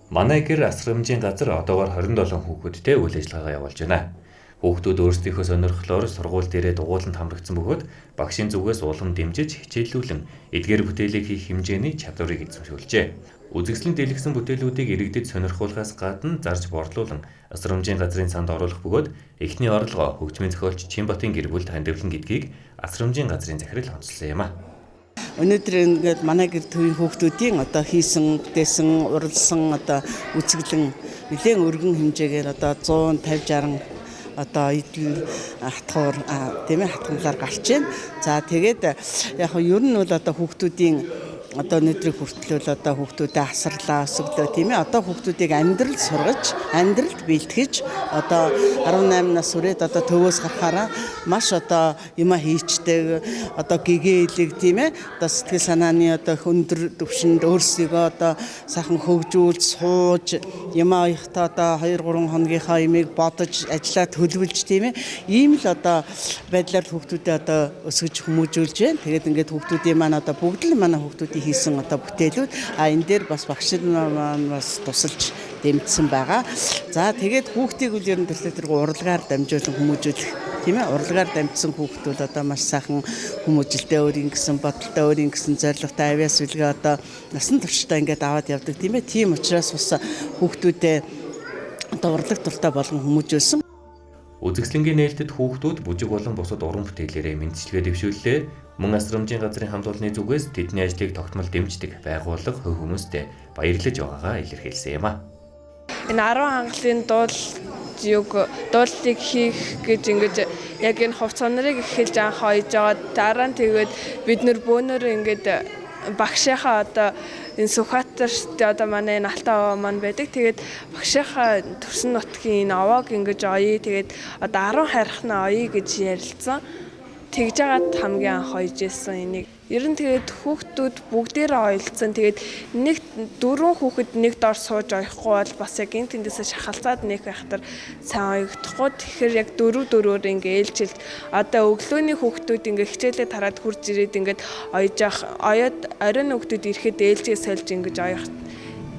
Манай гэр асрамжийн газар одоогоор 27 хүүхэдтэй үйл ажиллагаа явуулж байна. Хүүхдүүд өөрсдийнхөө сонирхлоор сургууль дээрээ дугууланд хамрагдсан бөгөөд багшийн зүгээс улам дэмжиж хичээллүүлэн эдгээр бүтээлийг хийх хэмжээний чадварыг эзэмшүүлжээ. Үзэгсэлэн дэлгэсэн бүтээлүүдийг иргэдэд сонирхуулахаас гадна зарж борлуулан асрамжийн газрын санд оруулах бөгөөд эхний орлогоо хөгжмийн зохиолч Чимбатын гэр бүлд хандивлан гэдгийг асрамжийн газрын захирал онцлсан юм а. Өнөөдөр ингээд манай гэр төвийн хүүхдүүдийн одоо хийсэн, бүтээсэн, уралсан одоо үзэсгэлэн нэлээд өргөн хэмжээгээр одоо 150-60 одоо идэл хатгуур тийм ээ хатгамлаар гарч байна. За тэгээд яг нь ер нь бол одоо хүүхдүүдийн одоо өнөөдрийг хүртэл бол одоо хүүхдүүдэд асарлаа өсөглөө тийм ээ одоо хүүхдүүдийг амьдрал сургаж амьдралд бэлтгэж одоо 18 нас хүрээд одоо төвөөс гарахаараа маш одоо юма хийчдэг одоо гэгээлэг тийм ээ одоо сэтгэл санааны одоо өндөр түвшинд өөрсдийгөө одоо сайхан хөгжүүлж сууж юма ихтэй одоо 2-3 хоногийнхаа юмыг бодож ажиллаа төлөвлөж тийм ээ ийм л одоо байдлаар хүүхдүүдэд одоо өсгөж хүмүүжүүлж байна. Тэгээд ингээд хүүхдүүдийн маань одоо бүгд л манай хүүхдүүдийн хийсэн одоо бүтээлүүд энэ дээр бас багш маань бас тусалж дэмжсэн байгаа. За тэгээд хүүхдийг үл ер нь тэр урлагаар дамжуулан хүмүүжүүлэх тийм ээ урлагаар дамжсан хүүхдүүд одоо маш сайхан хүмүүжилтэй өөрийн гэсэн бодолтой өөрийн гэсэн зорилготой авяас үлгээ одоо насан туршдаа ингээд аваад явдаг тийм ээ. Тийм учраас бас хүүхдүүдээ одоо урлаг дуртай болгон хүмүүжүүлсэн. Үзэгсэлэнгийн нээлтэд хүүхдүүд бүжиг болон бусад уран бүтээлээрээ мэдчилгээ дэвшүүллээ. Мөн асрамжийн газрын хамт олонны зүгээс тэдний ажлыг тогтмол дэмждэг байгууллага хувь хүмүүстээ баярлаж байгаагаа илэрхийлсэн юм а. Энэ 10 хангалын дуулыг хийх гэж ингэж яг энэ хувц сонорыг эхэлж анх ойж байгаа. Дараа нь тэгээд бид нэр бөөнөр ингэж багшийнхаа одоо энэ Сүхбаатарт одоо манай энэ Алтай овоо маань байдаг. Тэгээд багшийнхаа төрсөн нутгийн энэ овоог ингэж оёё. Тэгээд одоо 10 харихна оёё гэж ярилцсан. Тэгж яагаад хамгийн анх ойж ирсэн энийг. Ер нь тэгээд хүүхдүүд бүгдээрээ ойлцсон. Тэгээд нэг 4 хүүхэд нэг дор сууж оёхгүй бол бас яг энэ тэндээсээ шахалцаад нэг байхтар сайн оёхдохгүй. Тэгэхээр яг 4-4-өөр ингээ ээлжилт одоо өглөөний хүүхдүүд ингээ хичээлээ тараад хурж ирээд ингээд оёод оройн хүүхдүүд ирэхэд ээлжээ сольж ингэж оёх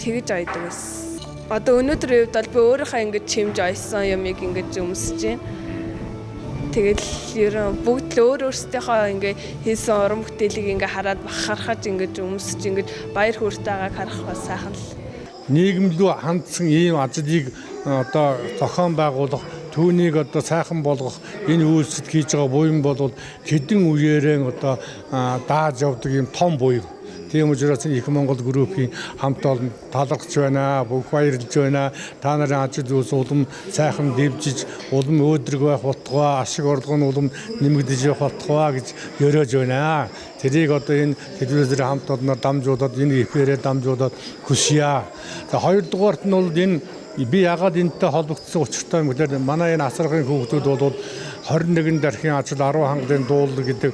тэгж ойдог байсан. Одоо өнөөдрийн үед бол би өөрийнхөө ингэж чимж ойсон юмыг ингэж өмсөж байна. Тэгэл ерөн бүгд л өөрсдийнхөө ингээ хийсэн уран бүтээлийг ингээ хараад бахархаж ингээ өмсөж ингээ баяр хөөртэйгааг харах бас сайхан л. Нийгэм рүү хандсан ийм ажлыг одоо зохион байгуулах, түүнийг одоо сайхан болгох энэ үйлсэд хийж байгаа буян бол хэдэн үеэрээ одоо дааж явдаг ийм том буян. Тийм учраас их Монгол группийн хамт олон талархаж байна, бүх баярлж байна. Та нарын ажил зүйлс улам сайхан дэвжиж, улам өөдрөг байх болтугай, ашиг орлого нь улам нэмэгдэж явах болтугай гэж ёроож байна. Тэрийг одоо энэ телевизээр хамт олноор дамжуулаад, энэ эфирээр дамжуулаад хүсье. За хоёрдугаарт нь бол энэ би ягаад энэтэй холбогдсон учиртай юм гэхээр манай энэ асаргын хүүхдүүд бол 21 дархийн ажил 10 хангалын дуул гэдэг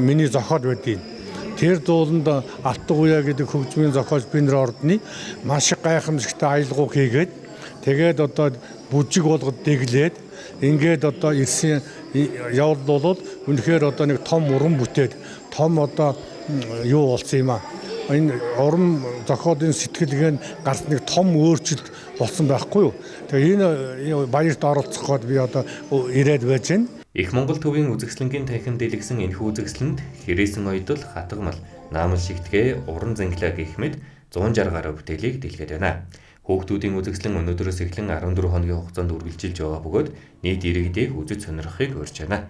миний зохиол байдیں۔ Тэр дууланд Алтгуяа гэдэг хөгжмийн зохиолч Бинэр ордны маш их гайхамшигтай аялгау хийгээд тэгээд одоо бүжиг болгоод дэглээд ингээд одоо ирсэн явдал бол үнэхээр одоо нэг том уран бүтээд том одоо юу болсон юм а. Энэ уран зохиолын сэтгэлгээнд гарсан нэг том өөрчлөлт болсон байхгүй юу. Тэгээ энэ баярт оролцох гээд би одоо ирээд байж байна. Их Монгол төвийн үзэгсэлэнгийн танхим дэлгэсэн энэхүү үзэгсэлэнд Хэрээсэн оёдол, хатгамал, наамал шигтгээ, уран зангилаа гэх мэт 160 гаруй бүтээлийг дэлгээд байна. Хүүхдүүдийн үзэгсэлэн өнөөдрөөс эхлэн 14 хоногийн хугацаанд үргэлжилж байгаа бөгөөд нийт иргэдийг үзэж сонирхохыг урьж байна.